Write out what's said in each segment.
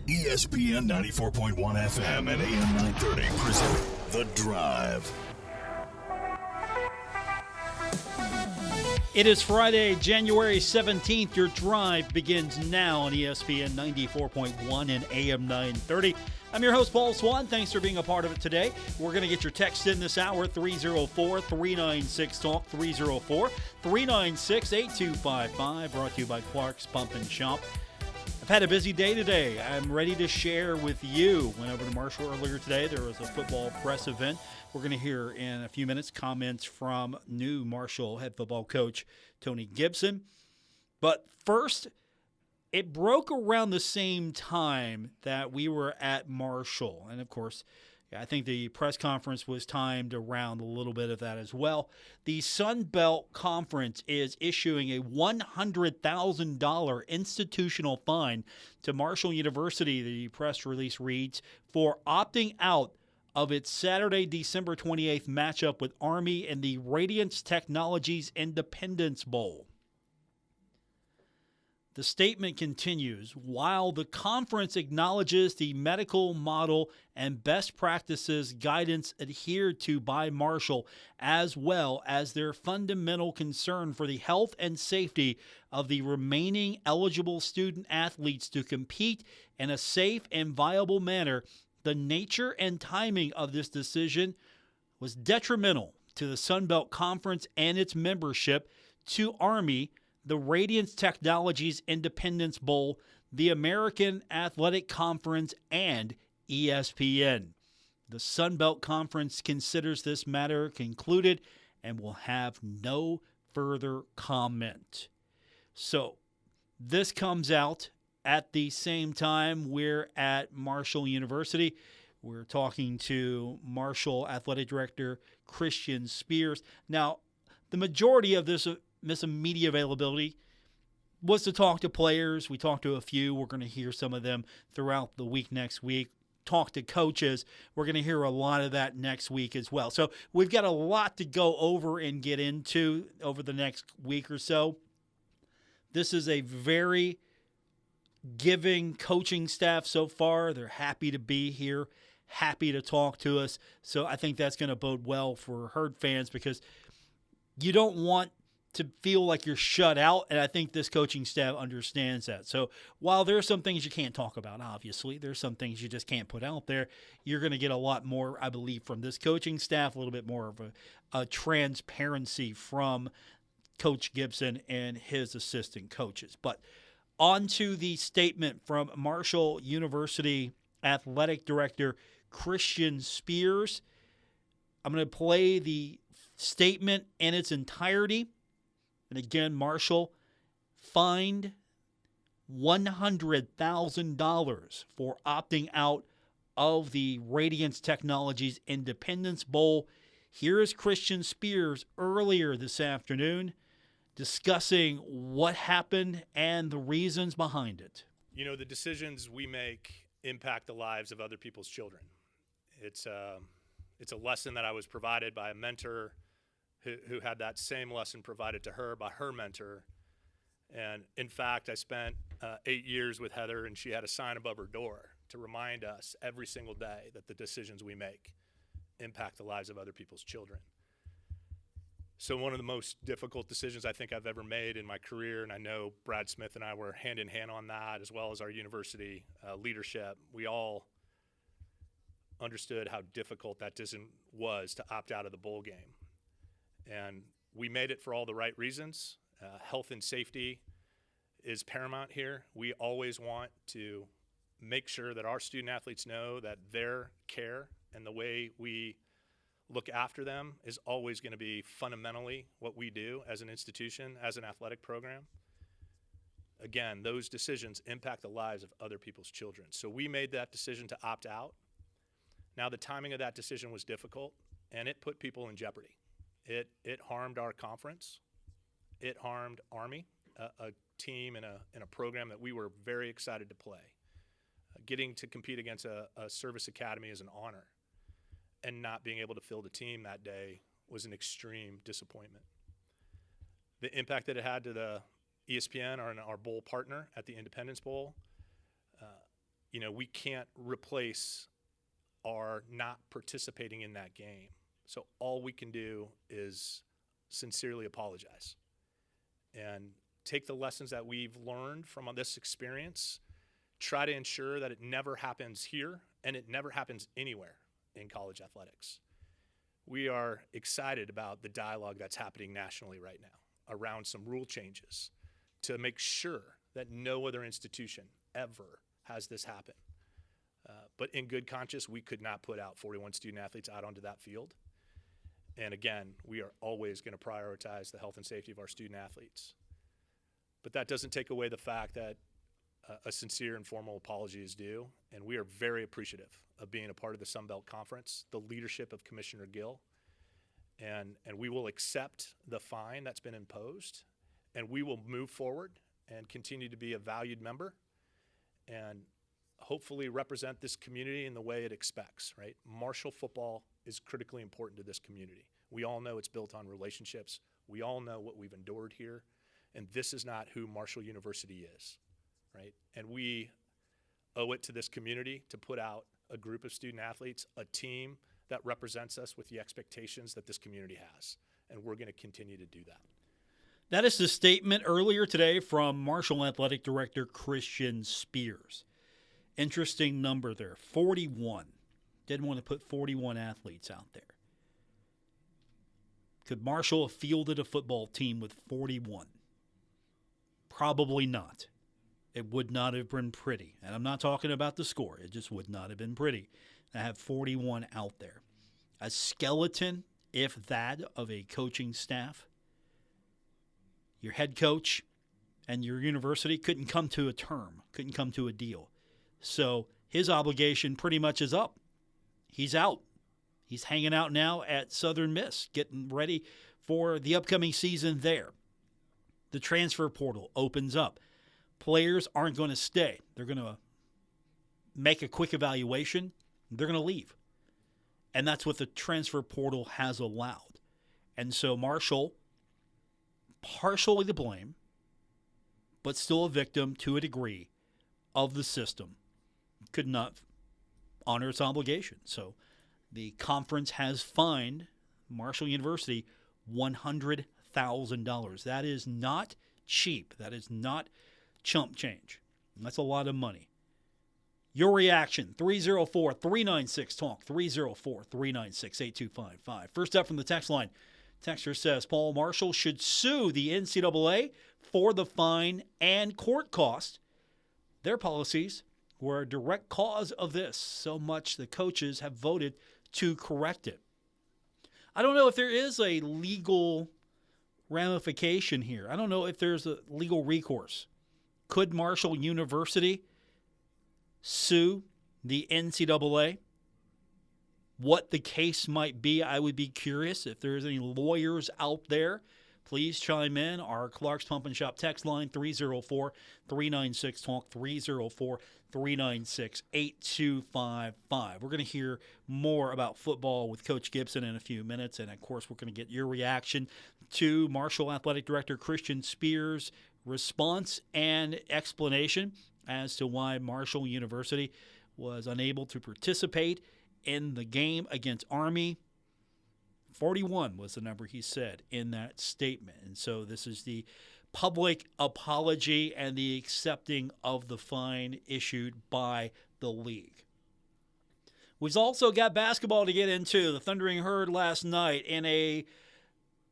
ESPN 94.1 FM and AM 930 present The Drive. It is Friday, January 17th. Your drive begins now on ESPN 94.1 and AM 930. I'm your host, Paul Swann. Thanks for being a part of it today. We're going to get your text in this hour, 304-396-TALK, 304-396-8255, brought to you by Clark's Pump and Shop. I've had a busy day today. I'm ready to share with you. Went over to Marshall earlier today. There was a football press event. We're going to hear in a few minutes comments from new Marshall head football coach Tony Gibson. But first, it broke around the same time that we were at Marshall. And, of course, I think the press conference was timed around a little bit of that as well. The Sun Belt Conference is issuing a $100,000 institutional fine to Marshall University, the press release reads, for opting out of its Saturday, December 28th matchup with Army in the Radiance Technologies Independence Bowl. The statement continues, while the conference acknowledges the medical model and best practices guidance adhered to by Marshall, as well as their fundamental concern for the health and safety of the remaining eligible student athletes to compete in a safe and viable manner, the nature and timing of this decision was detrimental to the Sun Belt Conference and its membership, to Army, the Radiance Technologies Independence Bowl, the American Athletic Conference, and ESPN. The Sun Belt Conference considers this matter concluded and will have no further comment. So this comes out at the same time we're at Marshall University. We're talking to Marshall Athletic Director Christian Spears. Now, the majority of this media availability was to talk to players. We talked to a few. We're going to hear some of them throughout the week next week. Talk to coaches. We're going to hear a lot of that next week as well. So we've got a lot to go over and get into over the next week or so. This is a very giving coaching staff so far. They're happy to be here, happy to talk to us. So I think that's going to bode well for Herd fans, because you don't want to feel like you're shut out, and I think this coaching staff understands that. So while there are some things you can't talk about, obviously, there's some things you just can't put out there, you're going to get a lot more, I believe, from this coaching staff, a little bit more of a transparency from Coach Gibson and his assistant coaches. But on to the statement from Marshall University Athletic Director Christian Spears. I'm going to play the statement in its entirety. And again, Marshall fined $100,000 for opting out of the Radiance Technologies Independence Bowl. Here is Christian Spears earlier this afternoon discussing what happened and the reasons behind it. You know, the decisions we make impact the lives of other people's children. It's a lesson that I was provided by a mentor who had that same lesson provided to her by her mentor. And in fact, I spent 8 years with Heather, and she had a sign above her door to remind us every single day that the decisions we make impact the lives of other people's children. So one of the most difficult decisions I think I've ever made in my career, and I know Brad Smith and I were hand in hand on that, as well as our university leadership, we all understood how difficult that decision was to opt out of the bowl game. And we made it for all the right reasons. Health and safety is paramount here. We always want to make sure that our student athletes know that their care and the way we look after them is always going to be fundamentally what we do as an institution, as an athletic program. Again, those decisions impact the lives of other people's children. So we made that decision to opt out. Now, the timing of that decision was difficult, and it put people in jeopardy. It harmed our conference. It harmed Army, a team and a program that we were very excited to play. Getting to compete against a service academy is an honor, and not being able to fill the team that day was an extreme disappointment. The impact that it had to the ESPN, our bowl partner at the Independence Bowl, we can't replace our not participating in that game. So all we can do is sincerely apologize and take the lessons that we've learned from this experience, try to ensure that it never happens here and it never happens anywhere in college athletics. We are excited about the dialogue that's happening nationally right now around some rule changes to make sure that no other institution ever has this happen. But in good conscience, we could not put out 41 student athletes out onto that field. And again, we are always going to prioritize the health and safety of our student athletes. But that doesn't take away the fact that a sincere and formal apology is due, and we are very appreciative of being a part of the Sun Belt Conference, the leadership of Commissioner Gill, and we will accept the fine that's been imposed, and we will move forward and continue to be a valued member and hopefully represent this community in the way it expects, right? Marshall football is critically important to this community. We all know it's built on relationships. We all know what we've endured here, and this is not who Marshall University is, right? And we owe it to this community to put out a group of student athletes, a team that represents us with the expectations that this community has, and we're going to continue to do that. That is the statement earlier today from Marshall Athletic Director Christian Spears. Interesting number there, 41. Didn't want to put 41 athletes out there. Could Marshall have fielded a football team with 41? Probably not. It would not have been pretty. And I'm not talking about the score. It just would not have been pretty to have 41 out there. A skeleton, if that, of a coaching staff. Your head coach and your university couldn't come to a term, couldn't come to a deal. So his obligation pretty much is up. He's out. He's hanging out now at Southern Miss, getting ready for the upcoming season there. The transfer portal opens up. Players aren't going to stay. They're going to make a quick evaluation. They're going to leave. And that's what the transfer portal has allowed. And so Marshall, partially to blame, but still a victim to a degree of the system, could not honor its obligation. So the conference has fined Marshall University $100,000. That is not cheap. That is not chump change. That's a lot of money. Your reaction, 304-396-TALK, 304-396-8255. First up from the text line, texter says, Paul, Marshall should sue the NCAA for the fine and court cost. Their policies were a direct cause of this. So much the coaches have voted to correct it. I don't know if there is a legal ramification here. I don't know if there's a legal recourse. Could Marshall University sue the NCAA? What the case might be, I would be curious. If there's any lawyers out there, please chime in. Our Clark's Pump and Shop text line, 304-396-TALK, 304-396-8255. We're going to hear more about football with Coach Gibson in a few minutes. And, of course, we're going to get your reaction to Marshall Athletic Director Christian Spears' response and explanation as to why Marshall University was unable to participate in the game against Army. 41 was the number he said in that statement. And so this is the public apology and the accepting of the fine issued by the league. We've also got basketball to get into. The Thundering Herd last night in a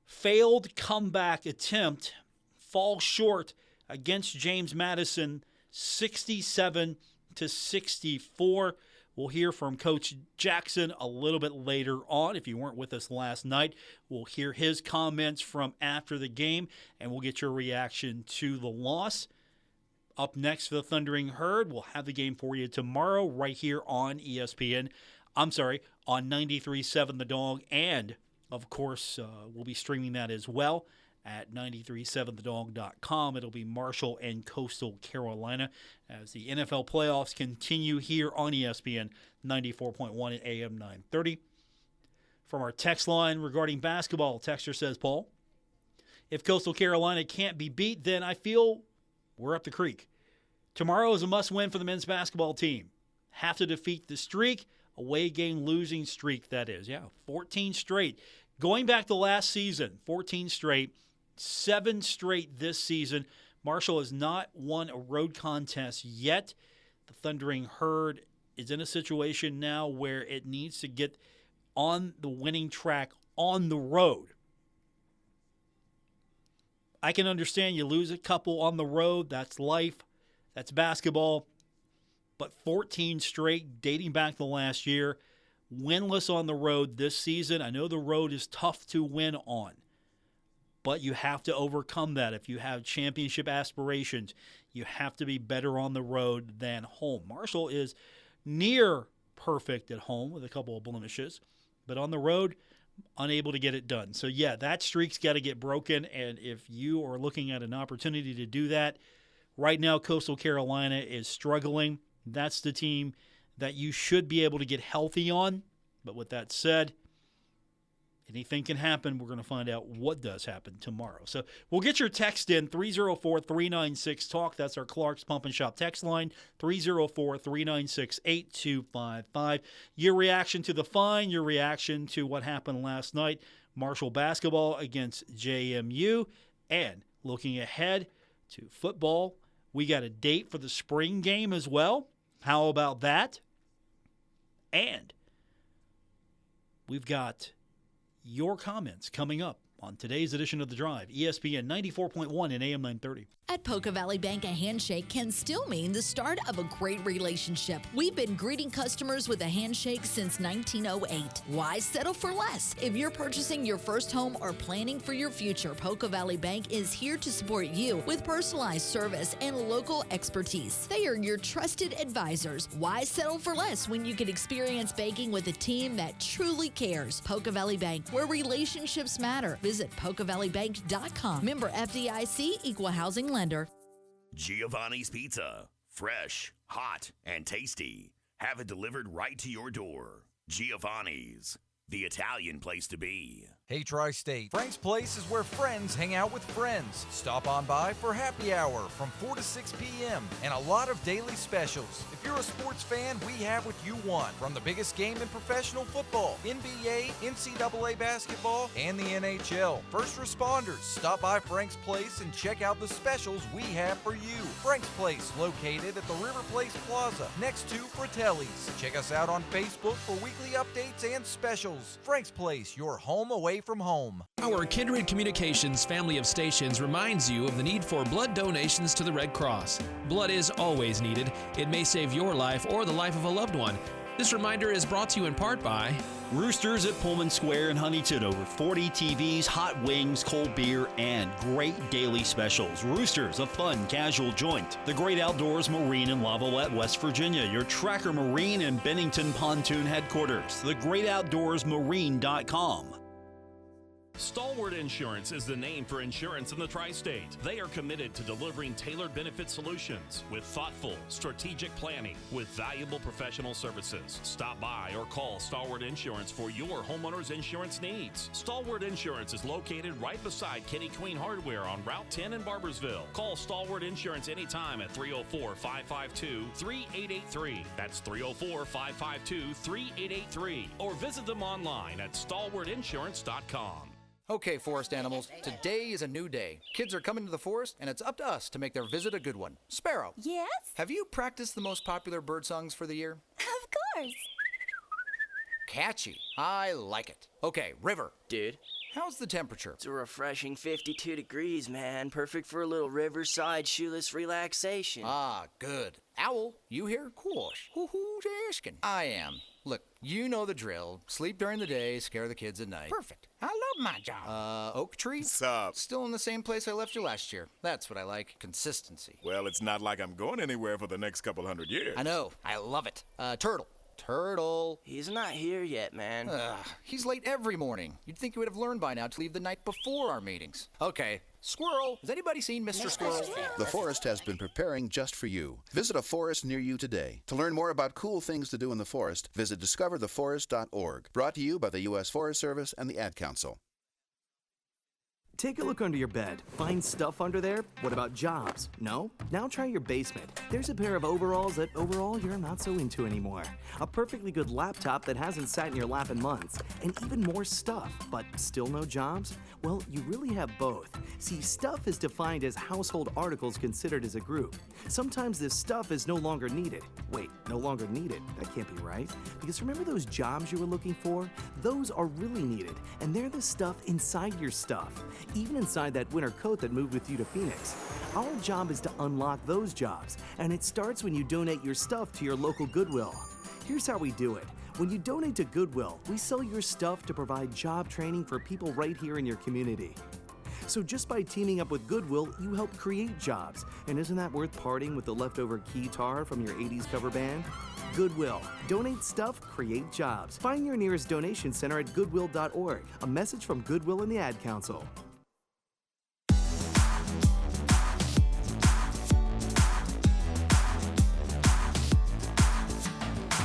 failed comeback attempt fall short against James Madison, 67-64. We'll hear from Coach Jackson a little bit later on. If you weren't with us last night, we'll hear his comments from after the game, and we'll get your reaction to the loss. Up next for the Thundering Herd, we'll have the game for you tomorrow right here on ESPN. On 93.7 The Dog, and, of course, we'll be streaming that as well at 937thedog.com. It'll be Marshall and Coastal Carolina as the NFL playoffs continue here on ESPN 94.1 at AM 930. From our text line regarding basketball, texter says, Paul, if Coastal Carolina can't be beat, then I feel we're up the creek. Tomorrow is a must-win for the men's basketball team. Have to defeat the streak, away game losing streak, that is. 14 straight. Going back to last season, 14 straight, 7 straight this season. Marshall has not won a road contest yet. The Thundering Herd is in a situation now where it needs to get on the winning track on the road. I can understand you lose a couple on the road. That's life. That's basketball. But 14 straight dating back to last year. Winless on the road this season. I know the road is tough to win on. But you have to overcome that. If you have championship aspirations, you have to be better on the road than home. Marshall is near perfect at home with a couple of blemishes. But on the road, unable to get it done. So, that streak's got to get broken. And if you are looking at an opportunity to do that, right now Coastal Carolina is struggling. That's the team that you should be able to get healthy on. But with that said, anything can happen. We're going to find out what does happen tomorrow. So we'll get your text in, 304-396-TALK. That's our Clark's Pump and Shop text line, 304-396-8255. Your reaction to the fine, your reaction to what happened last night, Marshall basketball against JMU, and looking ahead to football. We got a date for the spring game as well. How about that? And we've got your comments coming up on today's edition of The Drive, ESPN 94.1 and AM 930. At Poca Valley Bank, a handshake can still mean the start of a great relationship. We've been greeting customers with a handshake since 1908. Why settle for less? If you're purchasing your first home or planning for your future, Poca Valley Bank is here to support you with personalized service and local expertise. They are your trusted advisors. Why settle for less when you can experience banking with a team that truly cares? Poca Valley Bank, where relationships matter. Visit PocaValleyBank.com. Member FDIC, Equal Housing Lender. Giovanni's Pizza. Fresh, hot, and tasty. Have it delivered right to your door. Giovanni's, the Italian place to be. Hey, Tri-State, Frank's Place is where friends hang out with friends. Stop on by for happy hour from 4 to 6 p.m. and a lot of daily specials. If you're a sports fan, we have what you want. From the biggest game in professional football, NBA, NCAA basketball, and the NHL. First responders, stop by Frank's Place and check out the specials we have for you. Frank's Place, located at the River Place Plaza, next to Fratelli's. Check us out on Facebook for weekly updates and specials. Frank's Place, your home away from home. Our Kindred Communications family of stations reminds you of the need for blood donations to the Red Cross. Blood is always needed. It may save your life or the life of a loved one. This reminder is brought to you in part by Roosters at Pullman Square in Huntington. Over 40 TVs, hot wings, cold beer, and great daily specials. Roosters, a fun, casual joint. The Great Outdoors Marine in Lavallette, West Virginia. Your Tracker Marine and Bennington Pontoon headquarters. TheGreatOutdoorsMarine.com. Stalwart Insurance is the name for insurance in the Tri-State. They are committed to delivering tailored benefit solutions with thoughtful, strategic planning with valuable professional services. Stop by or call Stalwart Insurance for your homeowner's insurance needs. Stalwart Insurance is located right beside Kenny Queen Hardware on Route 10 in Barbersville. Call Stalwart Insurance anytime at 304-552-3883. That's 304-552-3883. Or visit them online at stalwartinsurance.com. Okay, forest animals, today is a new day. Kids are coming to the forest, and it's up to us to make their visit a good one. Sparrow. Yes? Have you practiced the most popular bird songs for the year? Of course. Catchy. I like it. Okay, River. Dude. How's the temperature? It's a refreshing 52 degrees, man. Perfect for a little riverside shoeless relaxation. Ah, good. Owl, you here? Course. Who's asking? I am. Look, you know the drill. Sleep during the day, scare the kids at night. Perfect. I love my job. Oak Tree? What's up? Still in the same place I left you last year. That's what I like. Consistency. Well, it's not like I'm going anywhere for the next couple hundred years. I know. I love it. Turtle. Turtle. He's not here yet, man. He's late every morning. You'd think he would have learned by now to leave the night before our meetings. Okay. Squirrel. Has anybody seen Mr. Squirrel? The forest has been preparing just for you. Visit a forest near you today. To learn more about cool things to do in the forest, visit discovertheforest.org. Brought to you by the U.S. Forest Service and the Ad Council. Take a look under your bed. Find stuff under there? What about jobs? No? Now try your basement. There's a pair of overalls that overall you're not so into anymore. A perfectly good laptop that hasn't sat in your lap in months. And even more stuff, but still no jobs? Well, you really have both. See, stuff is defined as household articles considered as a group. Sometimes this stuff is no longer needed. Wait, no longer needed? That can't be right. Because remember those jobs you were looking for? Those are really needed, and they're the stuff inside your stuff. Even inside that winter coat that moved with you to Phoenix. Our job is to unlock those jobs, and it starts when you donate your stuff to your local Goodwill. Here's how we do it. When you donate to Goodwill, we sell your stuff to provide job training for people right here in your community. So just by teaming up with Goodwill, you help create jobs. And isn't that worth parting with the leftover guitar from your 80s cover band? Goodwill. Donate stuff, create jobs. Find your nearest donation center at goodwill.org. A message from Goodwill and the Ad Council.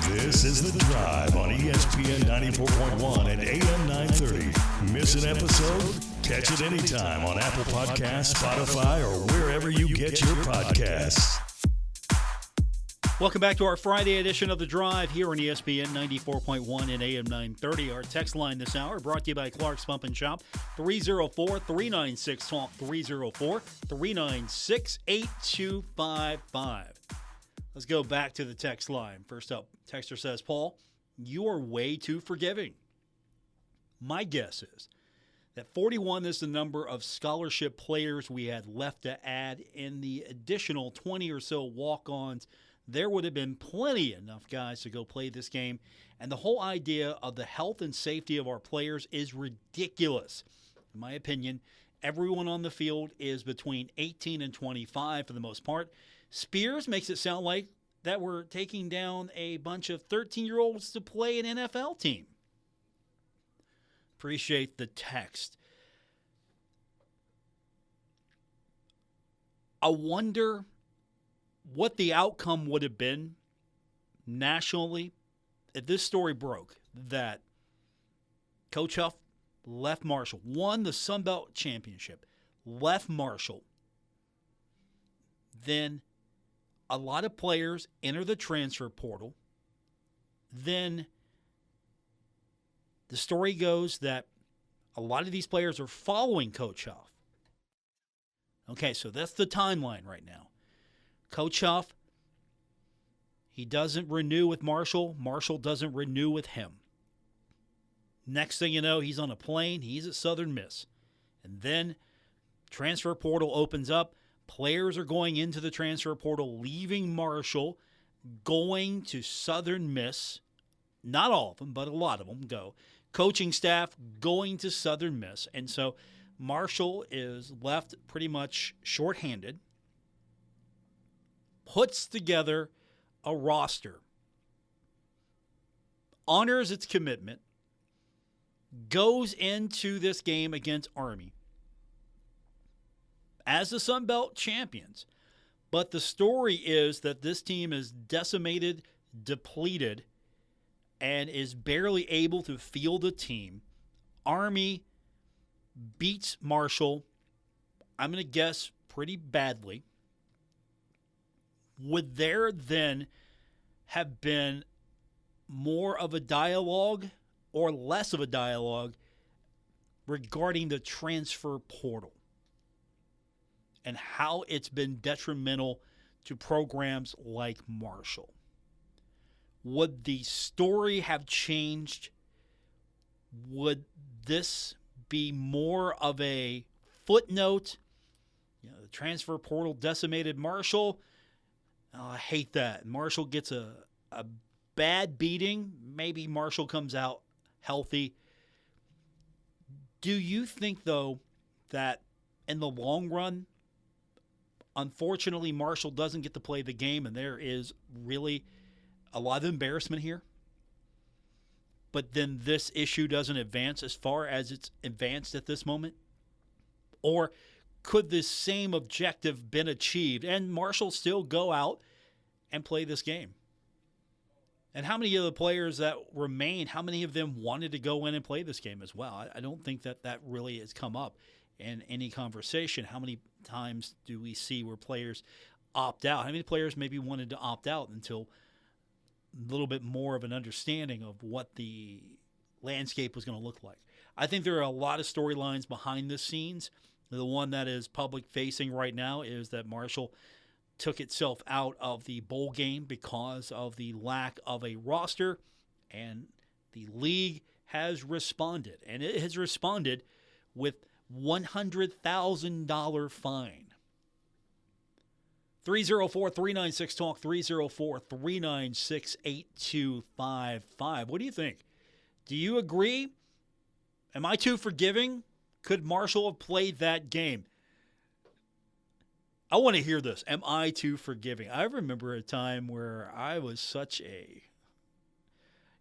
This is The Drive on ESPN 94.1 and AM 930. Miss an episode? Catch it anytime on Apple Podcasts, Spotify, or wherever you get your podcasts. Welcome back to our Friday edition of The Drive here on ESPN 94.1 and AM 930. Our text line this hour brought to you by Clark's Pump and Shop, 304-396-TALK, 304-396-8255. Let's go back to the text line. First up, texter says, Paul, you are way too forgiving. My guess is that 41 is the number of scholarship players we had left to add. In the additional 20 or so walk-ons, there would have been plenty enough guys to go play this game. And the whole idea of the health and safety of our players is ridiculous. In my opinion, everyone on the field is between 18 and 25 for the most part. Spears makes it sound like that we're taking down a bunch of 13-year-olds to play an NFL team. Appreciate the text. I wonder what the outcome would have been nationally if this story broke that Coach Huff left Marshall, won the Sun Belt Championship, left Marshall. Then a lot of players enter the transfer portal. Then the story goes that a lot of these players are following Coach Huff. Okay, so that's the timeline right now. Coach Huff, he doesn't renew with Marshall. Marshall doesn't renew with him. Next thing you know, he's on a plane. He's at Southern Miss. And then transfer portal opens up. Players are going into the transfer portal, leaving Marshall, going to Southern Miss. Not all of them, but a lot of them go. Coaching staff going to Southern Miss. And so Marshall is left pretty much shorthanded. Puts together a roster. Honors its commitment. Goes into this game against Army as the Sun Belt champions. But the story is that this team is decimated, depleted, and is barely able to field a team. Army beats Marshall, I'm going to guess, pretty badly. Would there then have been more of a dialogue or less of a dialogue regarding the transfer portal and how it's been detrimental to programs like Marshall? Would the story have changed? Would this be more of a footnote? You know, the transfer portal decimated Marshall. Oh, I hate that. Marshall gets a bad beating. Maybe Marshall comes out healthy. Do you think, though, that in the long run, unfortunately, Marshall doesn't get to play the game, and there is really a lot of embarrassment here? But then this issue doesn't advance as far as it's advanced at this moment? Or could this same objective been achieved and Marshall still go out and play this game? And how many of the players that remain, how many of them wanted to go in and play this game as well? I don't think that really has come up in any conversation. How many times do we see where players opt out? How many players maybe wanted to opt out until a little bit more of an understanding of what the landscape was going to look like? I think there are a lot of storylines behind the scenes. The one that is public facing right now is that Marshall took itself out of the bowl game because of the lack of a roster, and the league has responded, and it has responded with $100,000 fine. 304-396-TALK, 304-396-8255. What do you think? Do you agree? Am I too forgiving? Could Marshall have played that game? I want to hear this. Am I too forgiving? I remember a time where I was such a...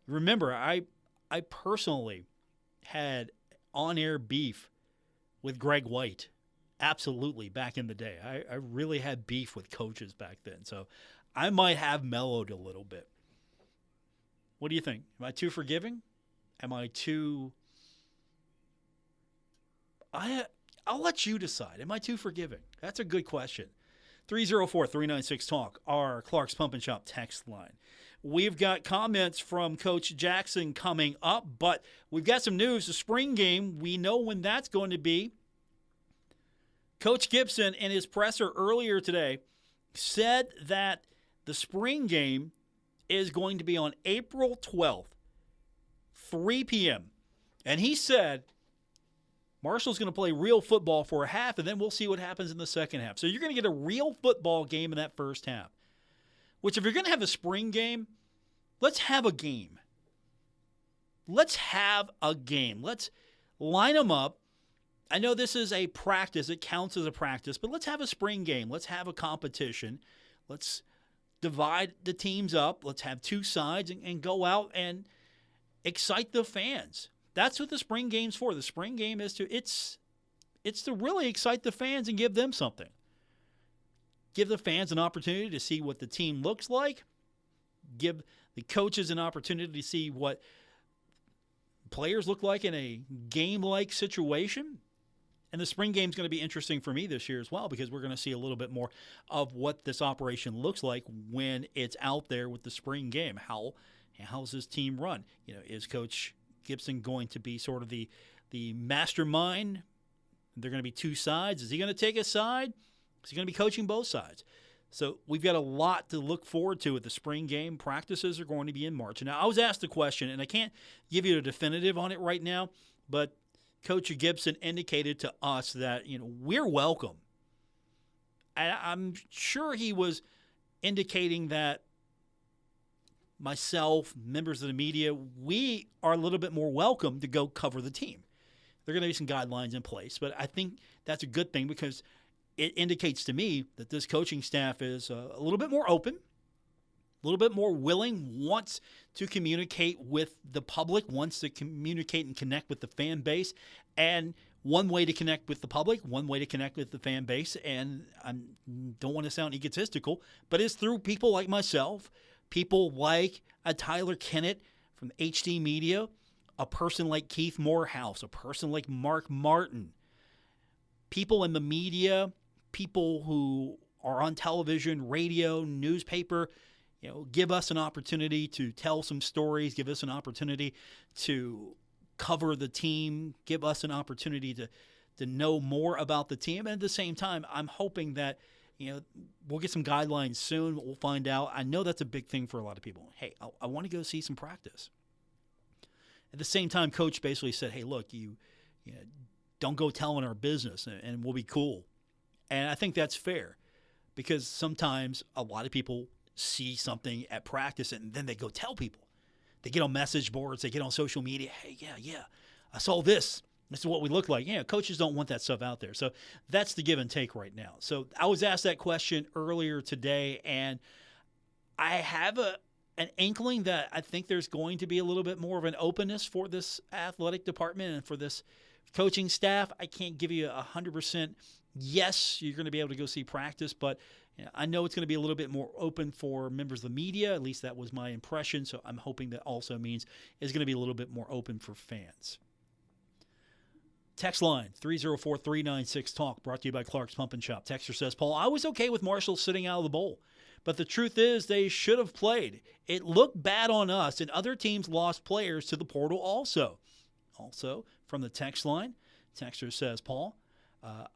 Remember, I personally had on-air beef with Greg White. Absolutely, back in the day. I really had beef with coaches back then. So I might have mellowed a little bit. What do you think? Am I too forgiving? Am I too... I'll let you decide. Am I too forgiving? That's a good question. 304-396-TALK, our Clark's Pump and Shop text line. We've got comments from Coach Jackson coming up, but we've got some news. The spring game, we know when that's going to be. Coach Gibson, in his presser earlier today, said that the spring game is going to be on April 12th, 3 p.m. And he said Marshall's going to play real football for a half, and then we'll see what happens in the second half. So you're going to get a real football game in that first half, which if you're going to have a spring game, let's have a game. Let's have a game. Let's line them up. I know this is a practice. It counts as a practice, but let's have a spring game. Let's have a competition. Let's divide the teams up. Let's have two sides and go out and excite the fans. That's what the spring game's for. The spring game is it's to really excite the fans and give them something. Give the fans an opportunity to see what the team looks like. Give the coaches an opportunity to see what players look like in a game-like situation. And the spring game is going to be interesting for me this year as well, because we're going to see a little bit more of what this operation looks like when it's out there with the spring game. How's this team run? Is Coach Gibson going to be sort of the mastermind? They're going to be two sides. Is he going to take a side? Is he going to be coaching both sides? So we've got a lot to look forward to with the spring game. Practices are going to be in March. Now, I was asked the question, and I can't give you a definitive on it right now, but Coach Gibson indicated to us that, we're welcome. I'm sure he was indicating that myself, members of the media, we are a little bit more welcome to go cover the team. There are going to be some guidelines in place, but I think that's a good thing because it indicates to me that this coaching staff is a little bit more open, a little bit more willing, wants to communicate with the public, wants to communicate and connect with the fan base. And one way to connect with the public, one way to connect with the fan base, and I don't want to sound egotistical, but it's through people like myself, people like a Tyler Kennett from HD Media, a person like Keith Morehouse, a person like Mark Martin, people in the media, people who are on television, radio, newspaper, give us an opportunity to tell some stories, give us an opportunity to cover the team, give us an opportunity to know more about the team. And at the same time, I'm hoping that we'll get some guidelines soon. We'll find out. I know that's a big thing for a lot of people. Hey, I want to go see some practice. At the same time, Coach basically said, hey, look, you don't go telling our business and we'll be cool. And I think that's fair because sometimes a lot of people see something at practice and then they go tell people. They get on message boards. They get on social media. Hey, yeah, I saw this. This is what we look like. Coaches don't want that stuff out there. So that's the give and take right now. So I was asked that question earlier today, and I have an inkling that I think there's going to be a little bit more of an openness for this athletic department and for this coaching staff. I can't give you 100% yes, you're going to be able to go see practice, but I know it's going to be a little bit more open for members of the media. At least that was my impression. So I'm hoping that also means it's going to be a little bit more open for fans. Text line 304-396-TALK, brought to you by Clark's Pump and Shop. Texter says, Paul, I was okay with Marshall sitting out of the bowl, but the truth is they should have played. It looked bad on us, and other teams lost players to the portal also. Also, from the text line, texter says, Paul,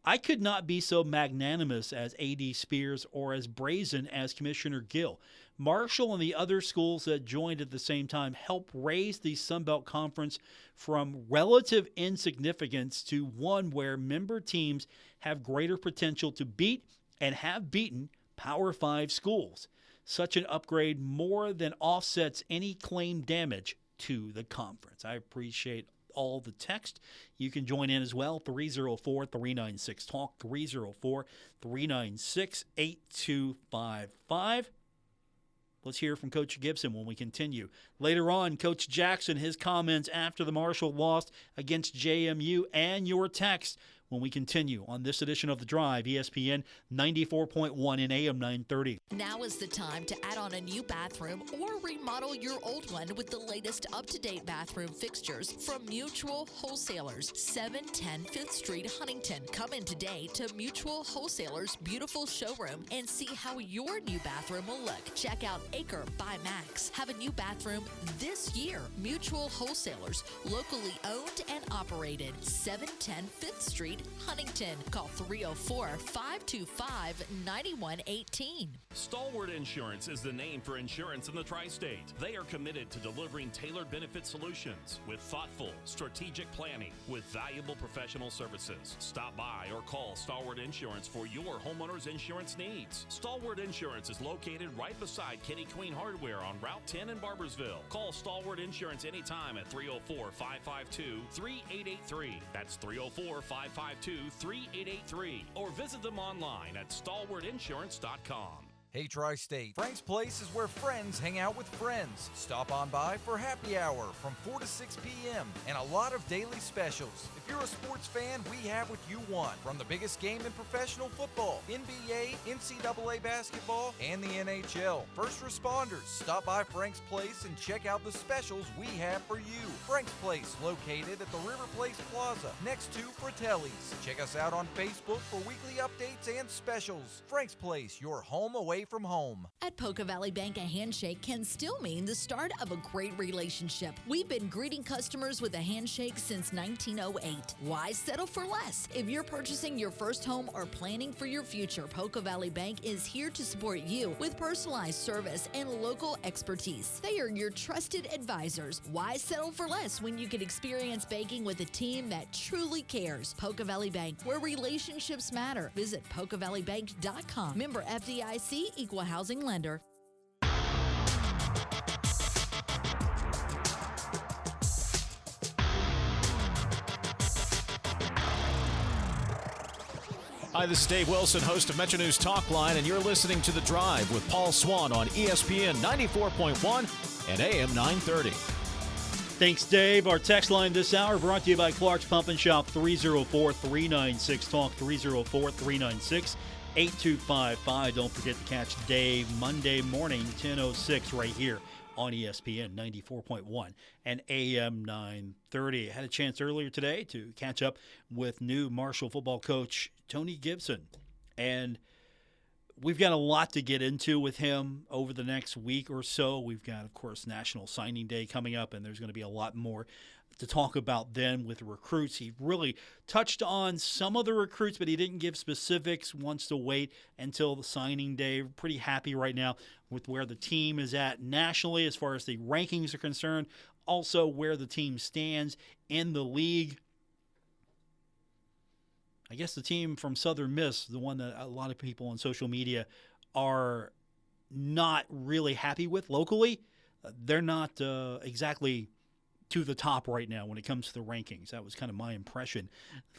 I could not be so magnanimous as A.D. Spears or as brazen as Commissioner Gill. Marshall and the other schools that joined at the same time helped raise the Sun Belt Conference from relative insignificance to one where member teams have greater potential to beat and have beaten Power 5 schools. Such an upgrade more than offsets any claimed damage to the conference. I appreciate all the text. You can join in as well, 304-396-TALK, 304-396-8255. Let's hear from Coach Gibson when we continue. Later on, Coach Jackson, his comments after the Marshall loss against JMU, and your text when we continue on this edition of The Drive, ESPN 94.1 and AM 930. Now is the time to add on a new bathroom or remodel your old one with the latest up-to-date bathroom fixtures from Mutual Wholesalers, 710 5th Street, Huntington. Come in today to Mutual Wholesalers' beautiful showroom and see how your new bathroom will look. Check out Acre by Max. Have a new bathroom this year. Mutual Wholesalers, locally owned and operated, 710 5th Street, Huntington. Call 304-525-9118. Stalwart Insurance is the name for insurance in the tri-state. They are committed to delivering tailored benefit solutions with thoughtful, strategic planning with valuable professional services. Stop by or call Stalwart Insurance for your homeowner's insurance needs. Stalwart Insurance is located right beside Kenny Queen Hardware on Route 10 in Barbersville. Call Stalwart Insurance anytime at 304-552-3883. That's 304-552-3883. Or visit them online at stalwartinsurance.com. Hey Tri-State, Frank's Place is where friends hang out with friends. Stop on by for happy hour from 4 to 6 p.m. and a lot of daily specials. If you're a sports fan, we have what you want. From the biggest game in professional football, NBA, NCAA basketball, and the NHL. First responders, stop by Frank's Place and check out the specials we have for you. Frank's Place, located at the River Place Plaza, next to Fratelli's. Check us out on Facebook for weekly updates and specials. Frank's Place, your home away from home. At Poca Valley Bank, a handshake can still mean the start of a great relationship. We've been greeting customers with a handshake since 1908. Why settle for less? If you're purchasing your first home or planning for your future, Poca Valley Bank is here to support you with personalized service and local expertise. They are your trusted advisors. Why settle for less when you can experience banking with a team that truly cares? Poca Valley Bank, where relationships matter. Visit PocaValleyBank.com. Member FDIC, Equal Housing Lender. Hi, this is Dave Wilson, host of Metro News Talk Line, and you're listening to The Drive with Paul Swann on ESPN 94.1 and AM 930. Thanks, Dave. Our text line this hour brought to you by Clark's Pump and Shop, 304-396-TALK, 304-396-8255. Don't forget to catch Dave Monday morning, 10:06, right here on ESPN 94.1 and AM 930. I had a chance earlier today to catch up with new Marshall football coach Tony Gibson, and we've got a lot to get into with him over the next week or so. We've got, of course, National Signing Day coming up, and there's going to be a lot more to talk about then with the recruits. He really touched on some of the recruits, but he didn't give specifics. Wants to wait until the signing day. Pretty happy right now with where the team is at nationally as far as the rankings are concerned. Also where the team stands in the league. I guess the team from Southern Miss, the one that a lot of people on social media are not really happy with locally, they're not exactly to the top right now when it comes to the rankings. That was kind of my impression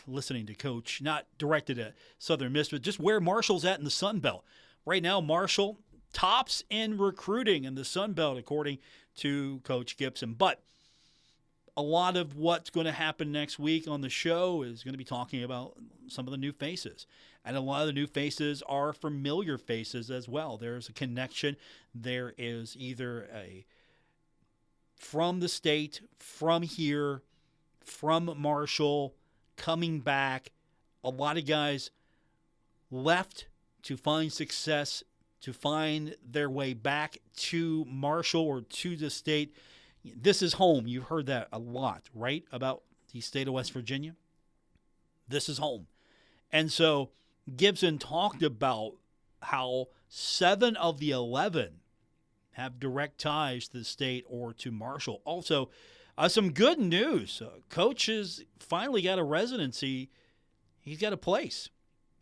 listening to Coach, not directed at Southern Miss, but just where Marshall's at in the Sun Belt. Right now, Marshall tops in recruiting in the Sun Belt, according to Coach Gibson. But a lot of what's going to happen next week on the show is going to be talking about some of the new faces. And a lot of the new faces are familiar faces as well. There's a connection. There is either a from the state, from here, from Marshall coming back. A lot of guys left to find success, to find their way back to Marshall or to the state. This is home. You've heard that a lot, right, about the state of West Virginia? This is home. And so Gibson talked about how 7 of the 11 have direct ties to the state or to Marshall. Also, some good news. Coach has finally got a residency. He's got a place.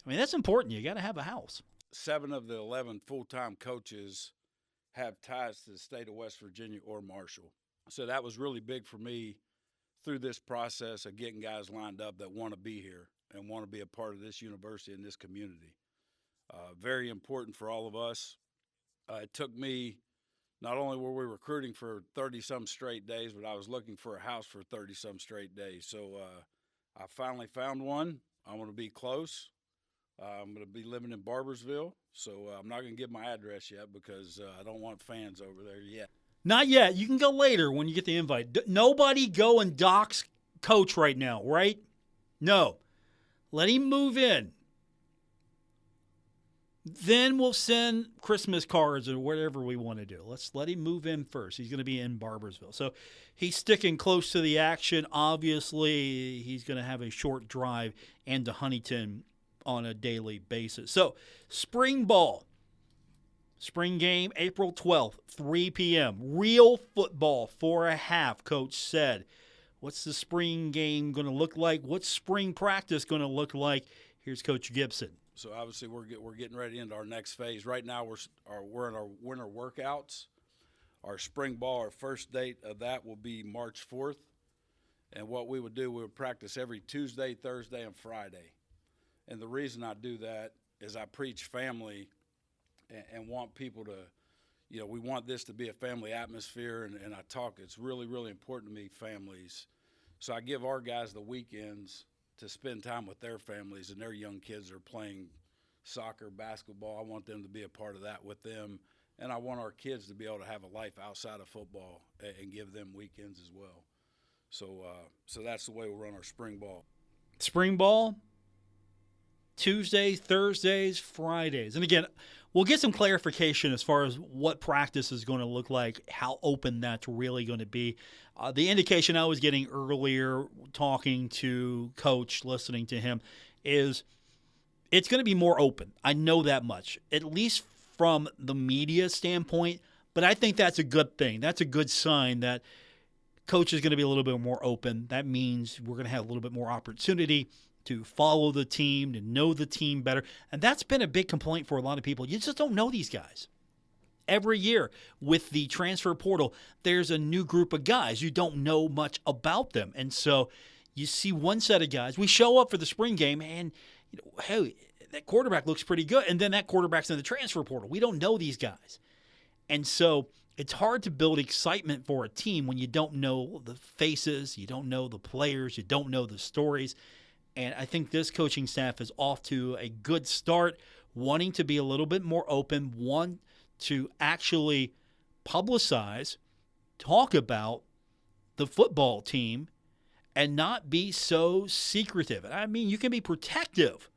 I mean, that's important. You got to have a house. 7 of the 11 full-time coaches have ties to the state of West Virginia or Marshall. So that was really big for me through this process of getting guys lined up that want to be here and want to be a part of this university and this community. Very important for all of us. It took me, not only were we recruiting for 30-some straight days, but I was looking for a house for 30-some straight days. So I finally found one. I want to be close. I'm going to be living in Barbersville, so I'm not going to give my address yet because I don't want fans over there yet. Not yet. You can go later when you get the invite. Nobody go and dox Coach right now, right? No. Let him move in. Then we'll send Christmas cards or whatever we want to do. Let's let him move in first. He's going to be in Barbersville. So he's sticking close to the action. Obviously, he's going to have a short drive into Huntington on a daily basis. So spring ball. Spring game, April 12th, 3 p.m. Real football for a half, Coach said. What's the spring game going to look like? What's spring practice going to look like? Here's Coach Gibson. So obviously we're getting ready into our next phase. Right now we're in our winter workouts. Our spring ball, our first date of that will be March 4th. And what we would do, we would practice every Tuesday, Thursday, and Friday. And the reason I do that is I preach family and want people to, we want this to be a family atmosphere, and I talk, it's really, really important to me, families. So I give our guys the weekends to spend time with their families, and their young kids are playing soccer, basketball. I want them to be a part of that with them, and I want our kids to be able to have a life outside of football and give them weekends as well. So that's the way we'll run our spring ball. Spring ball, Tuesdays, Thursdays, Fridays. And again, we'll get some clarification as far as what practice is going to look like, how open that's really going to be. The indication I was getting earlier, talking to Coach, listening to him, is it's going to be more open. I know that much, at least from the media standpoint, but I think that's a good thing. That's a good sign that Coach is going to be a little bit more open. That means we're going to have a little bit more opportunity to follow the team, to know the team better. And that's been a big complaint for a lot of people. You just don't know these guys. Every year with the transfer portal, there's a new group of guys. You don't know much about them. And so you see one set of guys. We show up for the spring game and, hey, that quarterback looks pretty good. And then that quarterback's in the transfer portal. We don't know these guys. And so it's hard to build excitement for a team when you don't know the faces, you don't know the players, you don't know the stories. And I think this coaching staff is off to a good start, wanting to be a little bit more open, want to actually publicize, talk about the football team, and not be so secretive. I mean, you can be protective,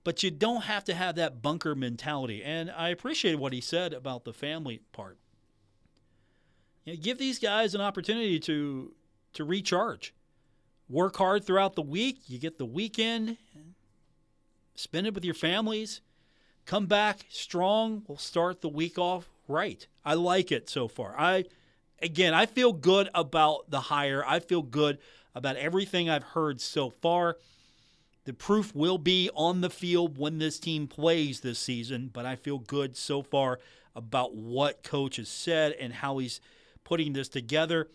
but you don't have to have that bunker mentality. And I appreciated what he said about the family part. Give these guys an opportunity to recharge. Work hard throughout the week. You get the weekend. Spend it with your families. Come back strong. We'll start the week off right. I like it so far. I feel good about the hire. I feel good about everything I've heard so far. The proof will be on the field when this team plays this season, but I feel good so far about what Coach has said and how he's putting this together.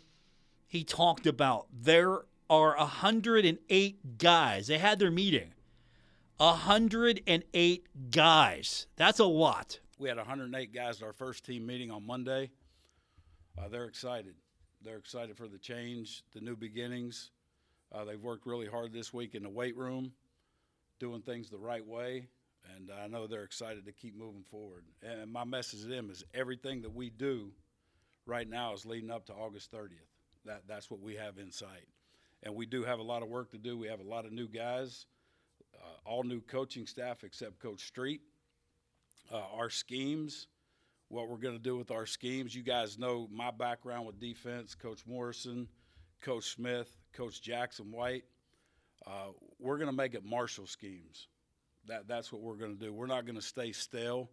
He talked about there are 108 guys. They had their meeting. 108 guys. That's a lot. We had 108 guys at our first team meeting on Monday. They're excited. They're excited for the change, the new beginnings. They've worked really hard this week in the weight room, doing things the right way, and I know they're excited to keep moving forward. And my message to them is everything that we do right now is leading up to August 30th. That's what we have in sight. and we do have a lot of work to do. We have a lot of new guys, all new coaching staff except Coach Street. Our schemes, what we're going to do with our schemes, you guys know my background with defense, Coach Morrison, Coach Smith, Coach Jackson White. We're going to make it Marshall schemes. That's what we're going to do. We're not going to stay stale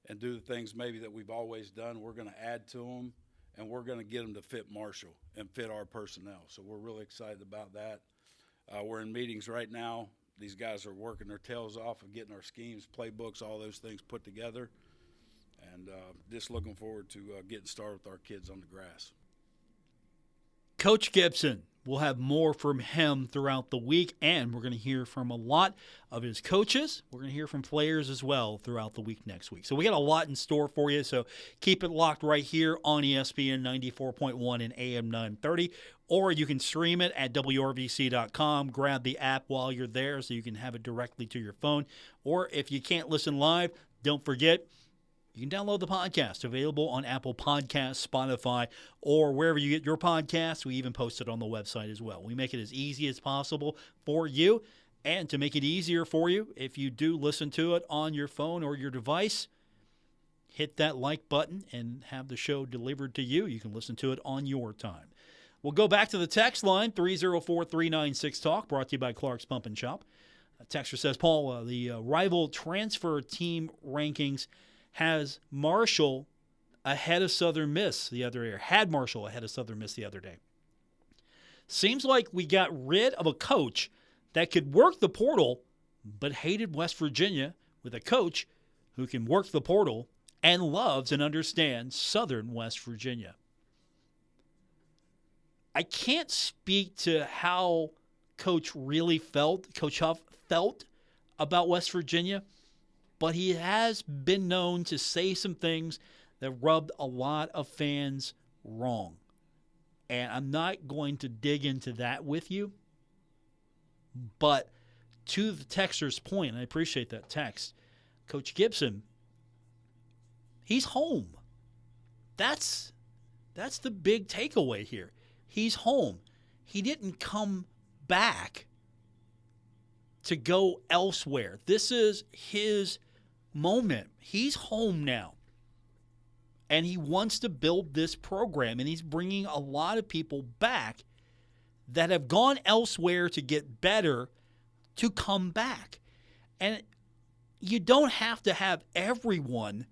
and do the things maybe that we've always done. We're going to add to them, and we're going to get them to fit Marshall and fit our personnel. So we're really excited about that. We're in meetings right now. These guys are working their tails off and getting our schemes, playbooks, all those things put together. And just looking forward to getting started with our kids on the grass. Coach Gibson, we'll have more from him throughout the week, and we're going to hear from a lot of his coaches. We're going to hear from players as well throughout the week next week. So we got a lot in store for you, so keep it locked right here on ESPN 94.1 and AM 930, or you can stream it at WRVC.com. Grab the app while you're there so you can have it directly to your phone. Or if you can't listen live, don't forget, you can download the podcast, available on Apple Podcasts, Spotify, or wherever you get your podcasts. We even post it on the website as well. We make it as easy as possible for you. And to make it easier for you, if you do listen to it on your phone or your device, hit that like button and have the show delivered to you. You can listen to it on your time. We'll go back to the text line, 304-396-TALK, brought to you by Clark's Pump and Shop. A texter says, Paul, the rival transfer team rankings has Marshall ahead of Southern Miss the other day, or had Marshall ahead of Southern Miss the other day. Seems like we got rid of a coach that could work the portal but hated West Virginia with a coach who can work the portal and loves and understands Southern West Virginia. I can't speak to how Coach Huff felt about West Virginia, but he has been known to say some things that rubbed a lot of fans wrong. And I'm not going to dig into that with you. But to the texter's point, and I appreciate that text, Coach Gibson, he's home. That's the big takeaway here. He's home. He didn't come back to go elsewhere. This is his moment. He's home now. And he wants to build this program. And he's bringing a lot of people back that have gone elsewhere to get better to come back. And you don't have to have everyone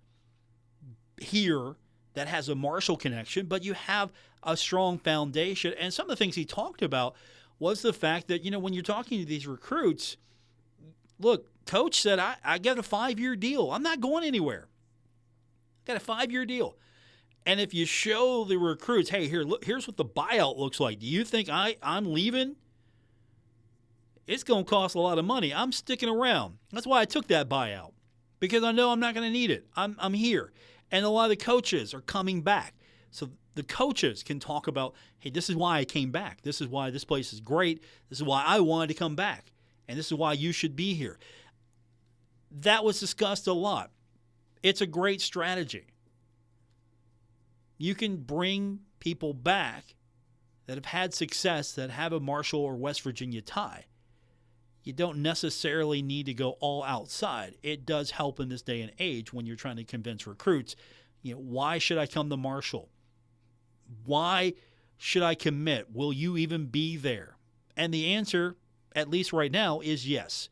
here that has a Marshall connection, but you have a strong foundation. And some of the things he talked about was the fact that, when you're talking to these recruits, look, Coach said, I got a 5-year deal. I'm not going anywhere. Got a 5-year deal. And if you show the recruits, hey, here's what the buyout looks like. Do you think I'm leaving? It's going to cost a lot of money. I'm sticking around. That's why I took that buyout, because I know I'm not going to need it. I'm here. And a lot of the coaches are coming back. So the coaches can talk about, hey, this is why I came back. This is why this place is great. This is why I wanted to come back. And this is why you should be here. That was discussed a lot. It's a great strategy. You can bring people back that have had success, that have a Marshall or West Virginia tie. You don't necessarily need to go all outside. It does help in this day and age when you're trying to convince recruits, why should I come to Marshall? Why should I commit? Will you even be there? And the answer, at least right now, is yes.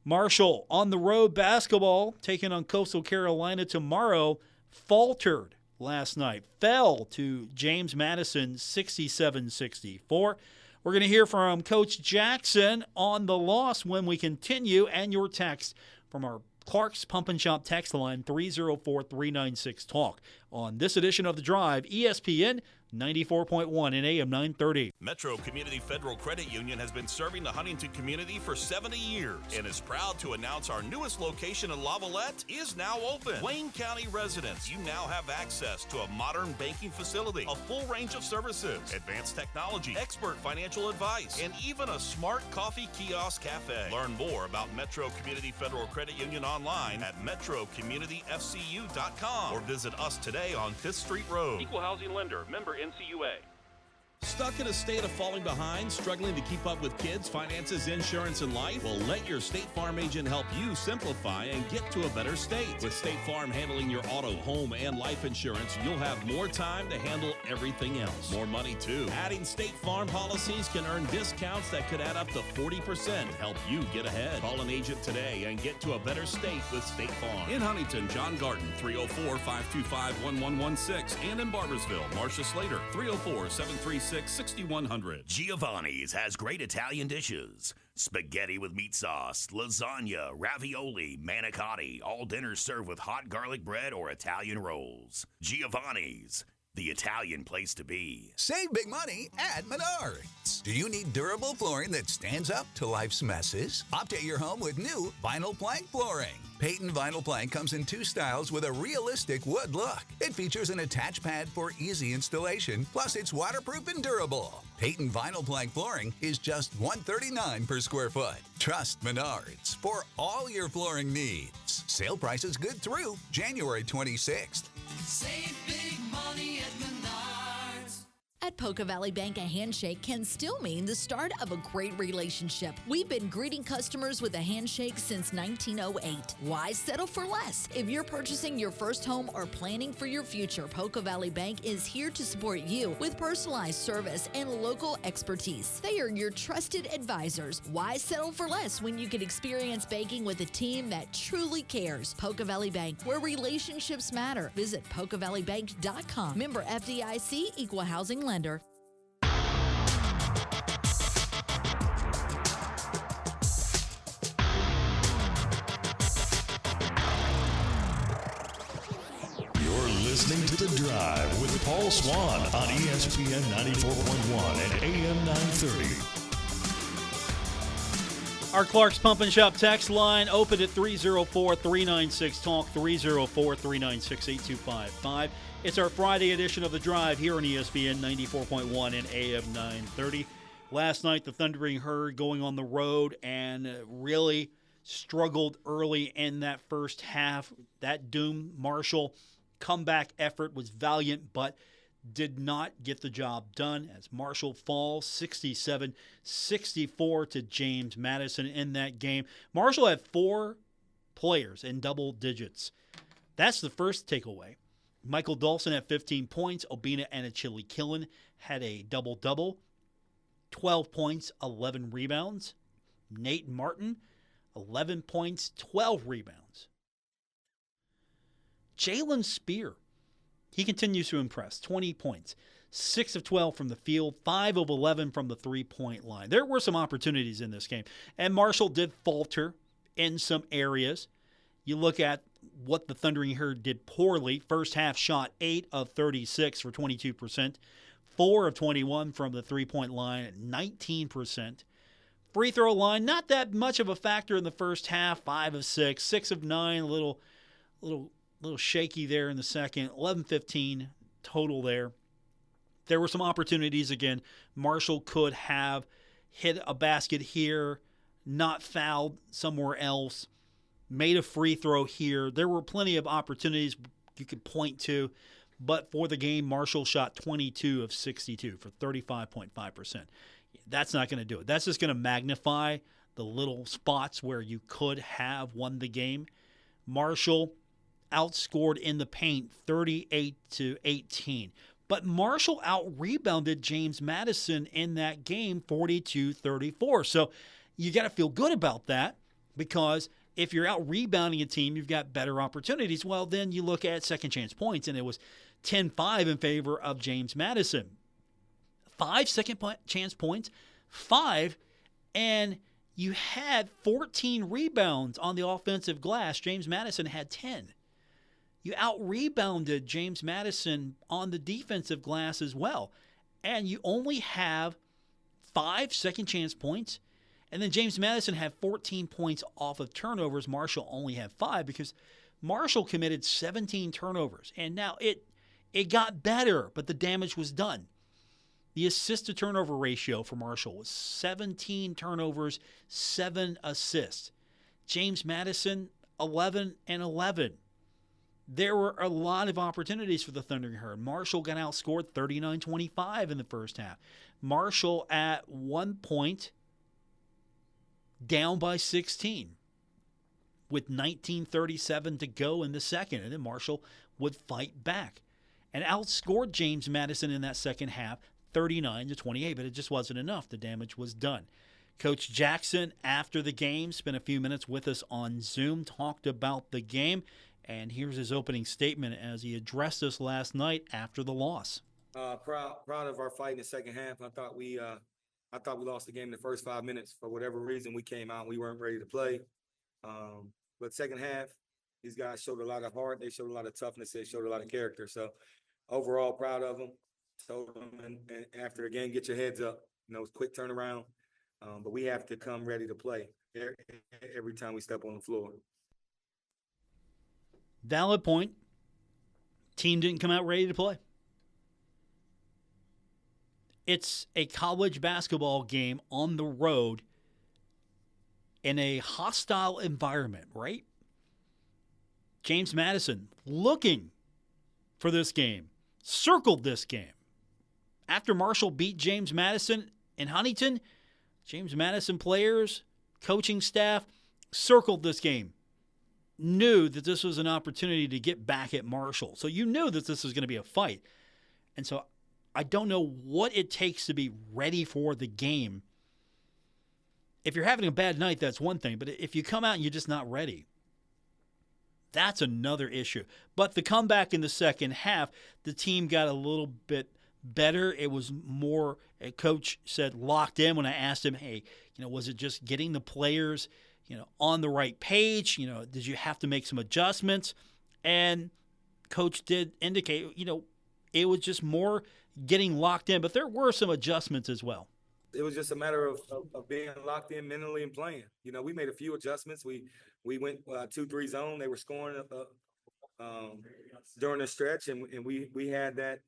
Marshall on the road basketball, taking on Coastal Carolina tomorrow, faltered last night, fell to James Madison 67-64. We're going to hear from Coach Jackson on the loss when we continue, and your text from our Clark's Pump and Shop text line, 304-396-TALK. On this edition of The Drive, ESPN 94.1 and AM 930. Metro Community Federal Credit Union has been serving the Huntington community for 70 years and is proud to announce our newest location in Lavallette is now open. Wayne County residents, you now have access to a modern banking facility, a full range of services, advanced technology, expert financial advice, and even a smart coffee kiosk cafe. Learn more about Metro Community Federal Credit Union online at metrocommunityfcu.com or visit us today on 5th Street Road. Equal housing lender, member NCUA. Stuck in a state of falling behind, struggling to keep up with kids, finances, insurance, and life? Well, let your State Farm agent help you simplify and get to a better state. With State Farm handling your auto, home, and life insurance, you'll have more time to handle everything else. More money, too. Adding State Farm policies can earn discounts that could add up to 40%. Help you get ahead. Call an agent today and get to a better state with State Farm. In Huntington, John Garden, 304-525-1116. And in Barbersville, Marcia Slater, 304-736-6100. Giovanni's has great Italian dishes. Spaghetti with meat sauce, lasagna, ravioli, manicotti, all dinners served with hot garlic bread or Italian rolls. Giovanni's, the Italian place to be. Save big money at Menards. Do you need durable flooring that stands up to life's messes? Update your home with new vinyl plank flooring. Peyton Vinyl Plank comes in 2 styles with a realistic wood look. It features an attached pad for easy installation, plus it's waterproof and durable. Peyton Vinyl Plank flooring is just $139 per square foot. Trust Menards for all your flooring needs. Sale prices good through January 26th. Save big money at Menards. At Poca Valley Bank, a handshake can still mean the start of a great relationship. We've been greeting customers with a handshake since 1908. Why settle for less? If you're purchasing your first home or planning for your future, Poca Valley Bank is here to support you with personalized service and local expertise. They are your trusted advisors. Why settle for less when you can experience banking with a team that truly cares? Poca Valley Bank, where relationships matter. Visit PocaValleyBank.com. Member FDIC, Equal Housing Lender. You're listening to The Drive with Paul Swann on ESPN 94.1 and AM 930. Our Clark's Pump and Shop text line open at 304-396-TALK, 304-396-8255. It's our Friday edition of The Drive here on ESPN 94.1 and AM 930. Last night, the Thundering Herd going on the road and really struggled early in that first half. That Doom Marshall comeback effort was valiant, but did not get the job done as Marshall falls 67-64 to James Madison in that game. Marshall had 4 players in double digits. That's the first takeaway. Mikal Dawson had 15 points. Obinna Anochili-Killen had a double-double, 12 points, 11 rebounds. Nate Martin, 11 points, 12 rebounds. Jalen Speer, he continues to impress, 20 points, 6 of 12 from the field, 5 of 11 from the three-point line. There were some opportunities in this game, and Marshall did falter in some areas. You look at what the Thundering Herd did poorly. First half shot 8 of 36 for 22%, 4 of 21 from the three-point line at 19%. Free throw line, not that much of a factor in the first half, 5 of 6, 6 of 9, a little shaky there in the second, 11-15 total there. There were some opportunities again. Marshall could have hit a basket here, not fouled somewhere else, made a free throw here. There were plenty of opportunities you could point to, but for the game, Marshall shot 22 of 62 for 35.5%. That's not going to do it. That's just going to magnify the little spots where you could have won the game. Marshall outscored in the paint 38-18. But Marshall out-rebounded James Madison in that game 42-34. So you got to feel good about that, because if you're out-rebounding a team, you've got better opportunities. Well, then you look at second chance points, and it was 10-5 in favor of James Madison. 5 second chance points, 5, and you had 14 rebounds on the offensive glass. James Madison had 10. You out-rebounded James Madison on the defensive glass as well. And you only have 5 second chance points. And then James Madison had 14 points off of turnovers. Marshall only had 5 because Marshall committed 17 turnovers. And now it got better, but the damage was done. The assist-to-turnover ratio for Marshall was 17 turnovers, 7 assists. James Madison, 11 and 11. there were a lot of opportunities for the Thundering Herd. Marshall got outscored 39-25 in the first half. Marshall at one point down by 16 with 19:37 to go in the second, and then Marshall would fight back and outscored James Madison in that second half 39-28, but it just wasn't enough. The damage was done. Coach Jackson, after the game, spent a few minutes with us on Zoom, talked about the game, and here's his opening statement as he addressed us last night after the loss. Proud of our fight in the second half. I thought we lost the game in the first 5 minutes. For whatever reason, we came out and we weren't ready to play. But second half, these guys showed a lot of heart. They showed a lot of toughness. They showed a lot of character. So overall, proud of them. Told them, and after the game, get your heads up. It's quick turnaround. But we have to come ready to play every time we step on the floor. Valid point. Team didn't come out ready to play. It's a college basketball game on the road in a hostile environment, right? James Madison looking for this game, circled this game. After Marshall beat James Madison in Huntington, James Madison players, coaching staff circled this game, knew that this was an opportunity to get back at Marshall. So you knew that this was going to be a fight. And so I don't know what it takes to be ready for the game. If you're having a bad night, that's one thing. But if you come out and you're just not ready, that's another issue. But the comeback in the second half, the team got a little bit better. It was more, a coach said, locked in when I asked him, hey, was it just getting the players, on the right page? Did you have to make some adjustments? And coach did indicate, it was just more getting locked in, but there were some adjustments as well. It was just a matter of being locked in mentally and playing. We made a few adjustments. We went 2-3 zone. They were scoring during the stretch, and we had that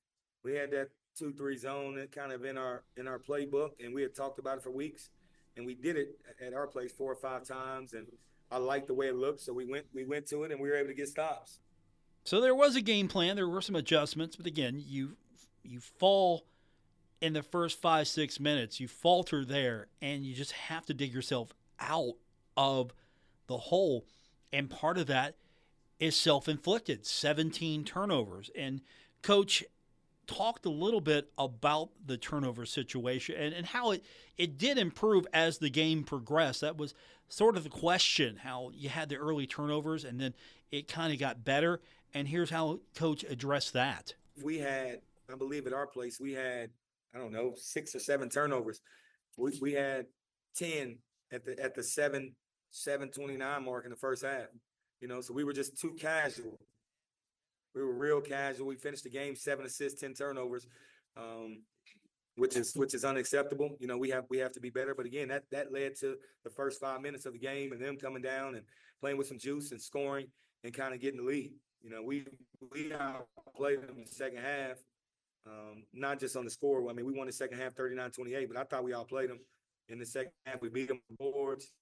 2-3 zone kind of in our playbook, and we had talked about it for weeks, and we did it at our place 4 or 5 times, and I liked the way it looked, so we went to it, and we were able to get stops. So there was a game plan. There were some adjustments, but again, you fall in the first 5-6 minutes. You falter there, and you just have to dig yourself out of the hole, and part of that is self-inflicted. 17 turnovers, and Coach talked a little bit about the turnover situation and how it did improve as the game progressed. That was sort of the question, how you had the early turnovers and then it kind of got better. And here's how Coach addressed that. We had, I believe at our place, we had, 6 or 7 turnovers. We had 10 at the 7:29 mark in the first half. So we were just too casual. We were real casual. We finished the game 7 assists, 10 turnovers, which is unacceptable. We have to be better. But again, that led to the first 5 minutes of the game and them coming down and playing with some juice and scoring and kind of getting the lead. We outplayed them in the second half, not just on the score. I mean, we won the second half 39-28, but I thought we outplayed them in the second half. We beat them on the boards.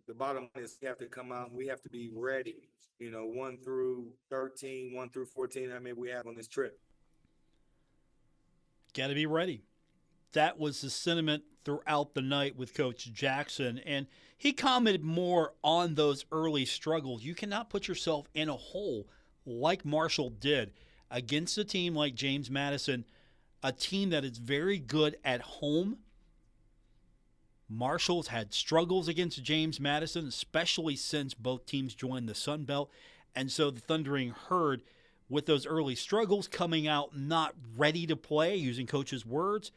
The bottom line is we have to come out and we have to be ready. 1 through 13, 1 through 14, how many we have on this trip. Got to be ready. That was the sentiment throughout the night with Coach Jackson, and he commented more on those early struggles. You cannot put yourself in a hole like Marshall did against a team like James Madison, a team that is very good at home. Marshall's had struggles against James Madison, especially since both teams joined the Sun Belt. And so the Thundering Herd, with those early struggles, coming out not ready to play, using Coach's words,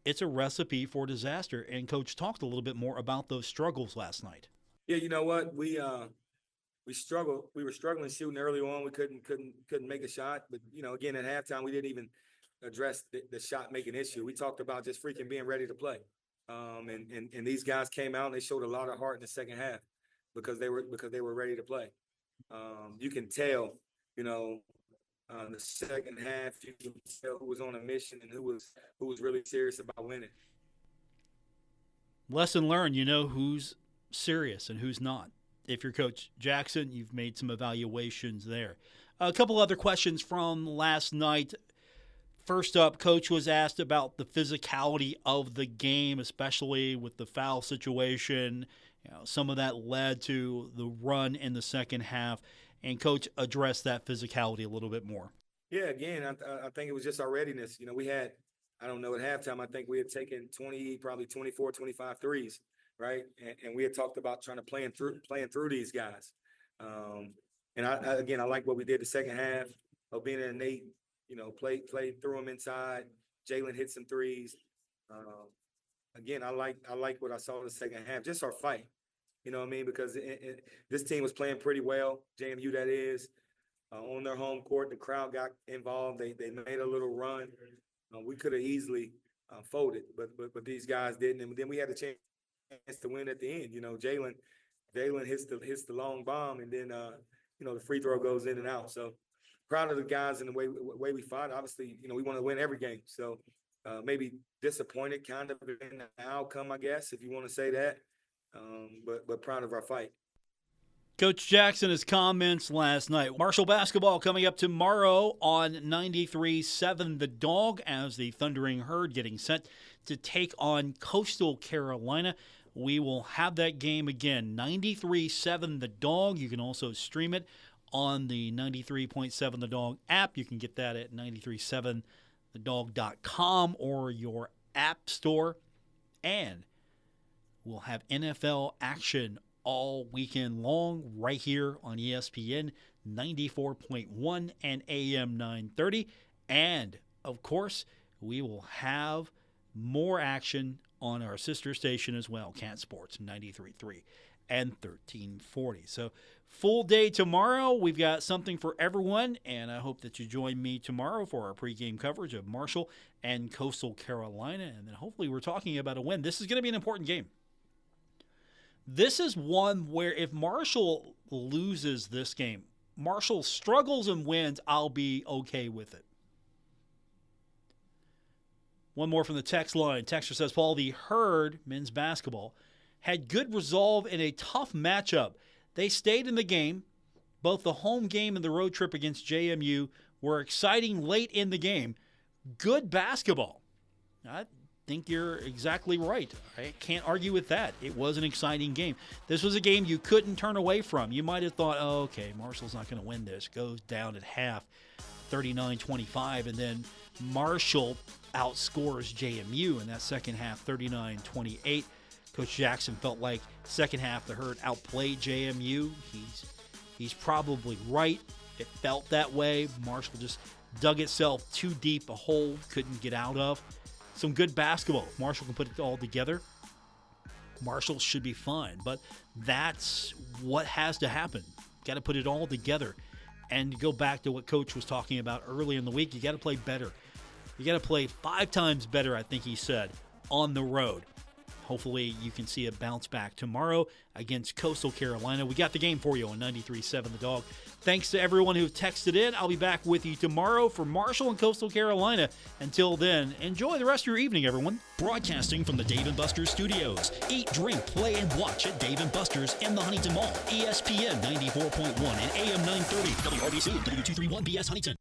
it's a recipe for disaster. And Coach talked a little bit more about those struggles last night. Yeah, you know what? We struggled. We were struggling shooting early on. We couldn't make a shot. But, again, at halftime, we didn't even address the shot making issue. We talked about just freaking being ready to play. And these guys came out and they showed a lot of heart in the second half because they were ready to play. You can tell, the second half, you can tell who was on a mission and who was really serious about winning. Lesson learned, who's serious and who's not. if you're Coach Jackson, you've made some evaluations there. A couple other questions from last night. First up, Coach was asked about the physicality of the game, especially with the foul situation. Some of that led to the run in the second half, and Coach addressed that physicality a little bit more. Yeah, again, I think it was just our readiness. We had, I don't know, at halftime, I think we had taken 20, probably 24, 25 threes, right? And we had talked about trying to playing through these guys. And I like what we did the second half. Obinna and Nate, played through them inside. Jalen hit some threes. Again, I like what I saw in the second half. Just our fight, you know what I mean? Because this team was playing pretty well. JMU, that is, on their home court. The crowd got involved. They made a little run. We could have easily folded, but these guys didn't. And then we had a chance to win at the end. Jalen hits the long bomb, and then the free throw goes in and out. So proud of the guys and the way we fought. Obviously, we want to win every game. So maybe disappointed kind of in the outcome, I guess, if you want to say that. But proud of our fight. Coach Jackson, his comments last night. Marshall basketball coming up tomorrow on 93.7 The Dog as the Thundering Herd getting set to take on Coastal Carolina. We will have that game again, 93.7 The Dog. You can also stream it on the 93.7 The Dog app. You can get that at 937thedog.com or your app store. And we'll have NFL action all weekend long right here on ESPN 94.1 and AM 930. And, of course, we will have more action on our sister station as well, Cat Sports 93.3 and 1340. So full day tomorrow. We've got something for everyone, and I hope that you join me tomorrow for our pregame coverage of Marshall and Coastal Carolina. And then hopefully we're talking about a win. This is going to be an important game. This is one where if Marshall loses this game, Marshall struggles and wins, I'll be okay with it. One more from the text line. Texter says, Paul, the Herd, men's basketball, had good resolve in a tough matchup. They stayed in the game. Both the home game and the road trip against JMU were exciting late in the game. Good basketball. I think you're exactly right. I can't argue with that. It was an exciting game. This was a game you couldn't turn away from. You might have thought, oh, okay, Marshall's not going to win this. Goes down at half, 39-25, and then Marshall outscores JMU in that second half, 39-28. Coach Jackson felt like second half the Herd outplayed JMU. He's probably right. It felt that way. Marshall just dug itself too deep a hole, couldn't get out of. Some good basketball. If Marshall can put it all together, Marshall should be fine. But that's what has to happen. Got to put it all together. And go back to what Coach was talking about early in the week, you got to play better. You got to play 5 times better, I think he said, on the road. Hopefully you can see a bounce back tomorrow against Coastal Carolina. We got the game for you on 93.7 The Dog. Thanks to everyone who texted in. I'll be back with you tomorrow for Marshall and Coastal Carolina. Until then, enjoy the rest of your evening, everyone. Broadcasting from the Dave & Buster's studios. Eat, drink, play, and watch at Dave & Buster's in the Huntington Mall. ESPN 94.1 and AM 930. WRBC, W231BS Huntington.